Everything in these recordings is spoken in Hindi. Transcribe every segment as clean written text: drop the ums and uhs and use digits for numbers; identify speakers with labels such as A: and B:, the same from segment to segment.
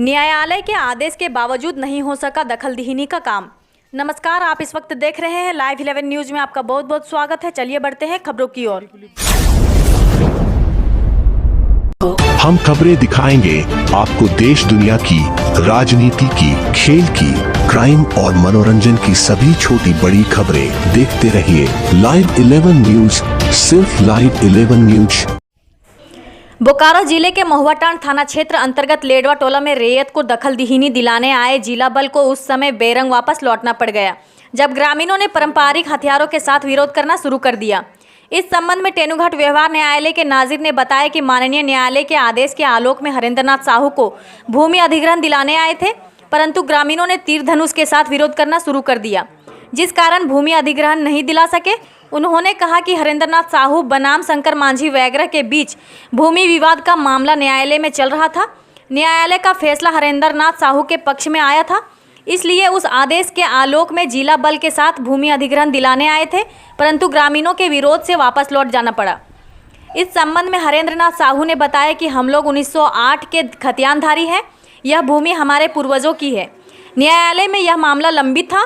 A: न्यायालय के आदेश के बावजूद नहीं हो सका दखलंदाजी का काम। नमस्कार, आप इस वक्त देख रहे हैं लाइव 11 न्यूज में आपका बहुत बहुत स्वागत है। चलिए बढ़ते हैं खबरों की ओर।
B: हम खबरें दिखाएंगे आपको देश दुनिया की, राजनीति की, खेल की, क्राइम और मनोरंजन की सभी छोटी बड़ी खबरें। देखते रहिए लाइव 11 न्यूज, सिर्फ लाइव 11 न्यूज।
A: बोकारो जिले के महुआटांड थाना क्षेत्र अंतर्गत लेडवा टोला में रेयत को दखलंदाजी दिलाने आए जिला बल को उस समय बेरंग वापस लौटना पड़ गया, जब ग्रामीणों ने पारंपरिक हथियारों के साथ विरोध करना शुरू कर दिया। इस संबंध में टेनुघाट व्यवहार न्यायालय के नाजिर ने बताया कि माननीय न्यायालय के आदेश के आलोक में हरेंद्रनाथ साहू को भूमि अधिग्रहण दिलाने आए थे, परंतु ग्रामीणों ने तीर धनुष के साथ विरोध करना शुरू कर दिया, जिस कारण भूमि अधिग्रहण नहीं दिला सके। उन्होंने कहा कि हरेंद्रनाथ साहू बनाम शंकर मांझी वगैरह के बीच भूमि विवाद का मामला न्यायालय में चल रहा था। न्यायालय का फैसला हरेंद्रनाथ साहू के पक्ष में आया था, इसलिए उस आदेश के आलोक में जिला बल के साथ भूमि अधिग्रहण दिलाने आए थे, परंतु ग्रामीणों के विरोध से वापस लौट जाना पड़ा। इस संबंध में हरेंद्रनाथ साहू ने बताया कि हम लोग 1908 के खतियानधारी हैं, यह भूमि हमारे पूर्वजों की है। न्यायालय में यह मामला लंबित था,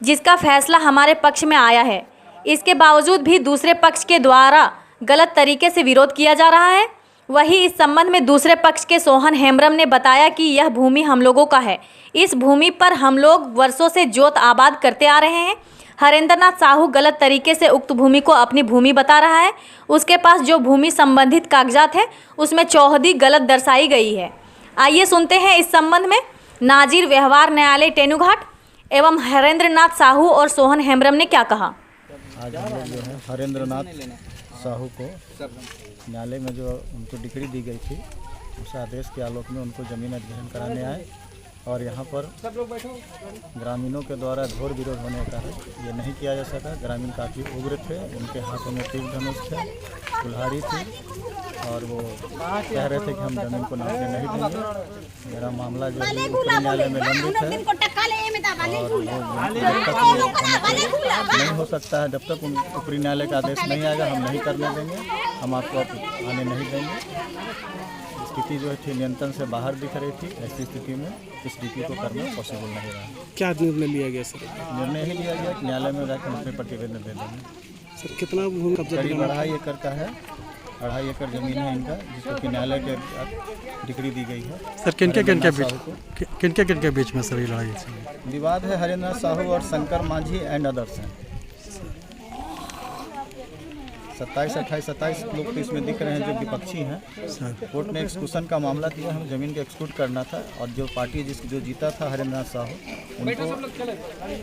A: जिसका फैसला हमारे पक्ष में आया है। इसके बावजूद भी दूसरे पक्ष के द्वारा गलत तरीके से विरोध किया जा रहा है। वही इस संबंध में दूसरे पक्ष के सोहन हेम्ब्रम ने बताया कि यह भूमि हम लोगों का है, इस भूमि पर हम लोग वर्षों से जोत आबाद करते आ रहे हैं। हरेंद्रनाथ साहू गलत तरीके से उक्त भूमि को अपनी भूमि बता रहा है। उसके पास जो भूमि संबंधित कागजात है उसमें चौहदी गलत दर्शाई गई है। आइए सुनते हैं इस संबंध में नाजिर व्यवहार न्यायालय टेनुघाट एवं हरेंद्रनाथ साहू और सोहन हेम्ब्रम ने क्या कहा।
C: आज हम लोग जो है हरेंद्रनाथ साहू को न्यायालय में जो उनको डिक्री दी गई थी, उस आदेश के आलोक में उनको ज़मीन अधिग्रहण कराने आए और यहाँ पर ग्रामीणों के द्वारा घोर विरोध होने का कारण ये नहीं किया जा सका। ग्रामीण काफ़ी उग्र थे, उनके हाथों में तीर धनुष थे, कुल्हाड़ी थी और वो कह रहे थे कि हम ज़मीन को नापने नहीं देंगे। मेरा मामला जो है ऊपरी न्यायालय में लंबित है और वो जब तक नहीं हो सकता है, जब तक ऊपरी न्यायालय का आदेश नहीं आएगा हम नहीं करने देंगे, हम आपको आने नहीं देंगे। स्थिति जो थी नियंत्रण से बाहर दिख रही थी। ऐसी स्थिति में इस ड्यूटी को करना पॉसिबल नहीं रहा।
D: क्या निर्णय लिया गया सर?
C: निर्णय ही लिया गया कि न्यायालय में जाकर अपने प्रतिवेदन दे देंगे।
D: सर कितना भूमि कब्जा?
C: करीब 2.5 एकड़ का है, 2.5 एकड़ जमीन है इनका, जिसको कि न्यायालय के डिक्री दी गई है।
D: सर किनके बीच में सर ये लड़ाई
C: विवाद है? हरेंद्रनाथ साहू और शंकर मांझी एंड अदर्स हैं। 27 लोग तो इसमें दिख रहे हैं जो विपक्षी हैं। कोर्ट ने एक्सक्लूशन का मामला दिया, हमें ज़मीन को एक्सक्लूड करना था और जो पार्टी जो जीता था हरेंद्रनाथ साहू, उनको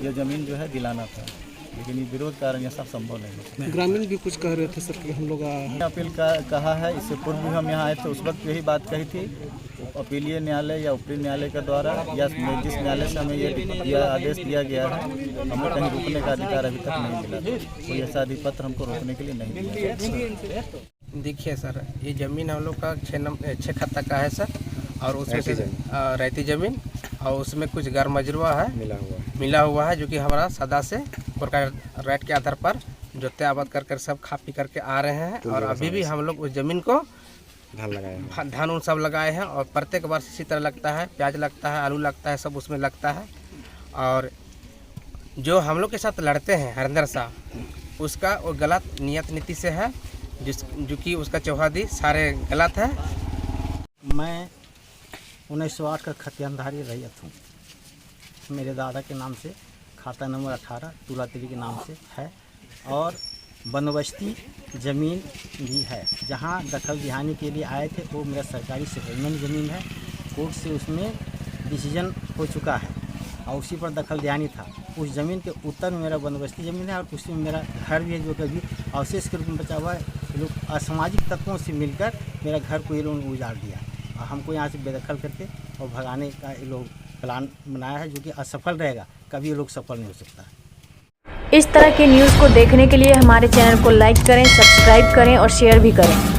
C: ये ज़मीन जो है दिलाना था, लेकिन ये विरोध कारण यह सब संभव नहीं है।
D: ग्रामीण भी कुछ कह रहे थे सर कि हम लोग
C: अपील कहा है। इससे पूर्व भी हम यहाँ आए थे, उस वक्त यही बात कही थी। अपीलीय न्यायालय या ऊपरी न्यायालय के द्वारा या जिस न्यायालय से हमें ये आदेश दिया गया है, हमें कहीं रुकने का अधिकार अभी तक नहीं मिला। कोई ऐसा अधिपत्र हमको रोकने के लिए नहीं दिया।
E: देखिए सर, ये ज़मीन हम लोग का 6 खत्ता का है सर, और उसमें से रहती ज़मीन और उसमें कुछ घर मजरूआ है मिला हुआ है, जो कि हमारा सदा से राइट के आधार पर जोते आबाद कर सब खा पी करके आ रहे हैं। और अभी भी हम लोग उस ज़मीन को धान उन सब लगाए हैं और प्रत्येक वर्ष इसी तरह लगता है, प्याज लगता है, आलू लगता है, सब उसमें लगता है। और जो हम लोग के साथ लड़ते हैं हरेंद्र साहब, उसका वो गलत नियत नीति से है, जो कि उसका चौहदी सारे गलत है।
F: मैं 1908 का खतियानधारी रैयत हूँ। मेरे दादा के नाम से खाता नंबर 18 तुलातिरी के नाम से है और बंदोबस्ती ज़मीन भी है। जहाँ दखलंदाजी के लिए आए थे वो मेरा सरकारी सेटलमेंट ज़मीन है। कोर्ट से उसमें डिसीजन हो चुका है और उसी पर दखलंदाजी था। उस ज़मीन के उत्तर में मेरा बंदोबस्ती ज़मीन है और उसी में मेरा घर भी है, जो कभी अवशेष के रूप में बचा हुआ है। ये लोग असामाजिक तत्वों से मिलकर मेरा घर को ये लोग उजाड़ दिया और हमको यहाँ से बेदखल करके और भगाने का ये लोग प्लान बनाया है, जो कि असफल रहेगा। कभी ये लोग सफल नहीं हो सकता।
A: इस तरह की न्यूज़ को देखने के लिए हमारे चैनल को लाइक करें, सब्सक्राइब करें और शेयर भी करें।